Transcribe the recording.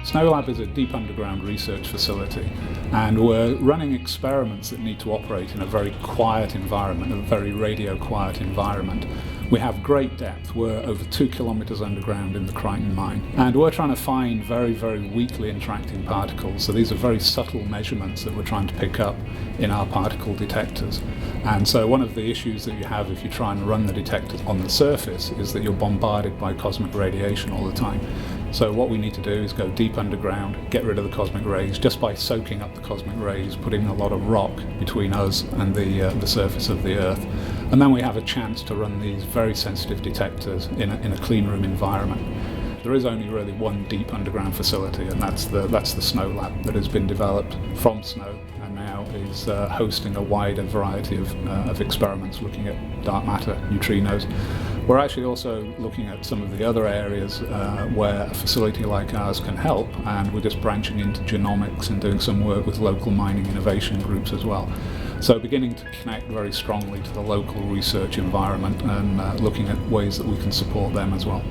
Snolab is a deep underground research facility, and we're running experiments that need to operate in a very quiet environment, a very radio quiet environment. We have great depth. We're over 2 kilometres underground in the Crichton mine, and we're trying to find very, very weakly interacting particles. So these are very subtle measurements that we're trying to pick up in our particle detectors. And so one of the issues that you have if you try and run the detectors on the surface is that you're bombarded by cosmic radiation all the time. So what we need to do is go deep underground, get rid of the cosmic rays just by soaking up the cosmic rays, putting a lot of rock between us and the surface of the Earth. And then we have a chance to run these very sensitive detectors in a clean room environment. There is only really one deep underground facility, and that's the Snolab that has been developed from snow and now is hosting a wider variety of experiments looking at dark matter, neutrinos. We're actually also looking at some of the other areas where a facility like ours can help, and we're just branching into genomics and doing some work with local mining innovation groups as well. So beginning to connect very strongly to the local research environment and looking at ways that we can support them as well.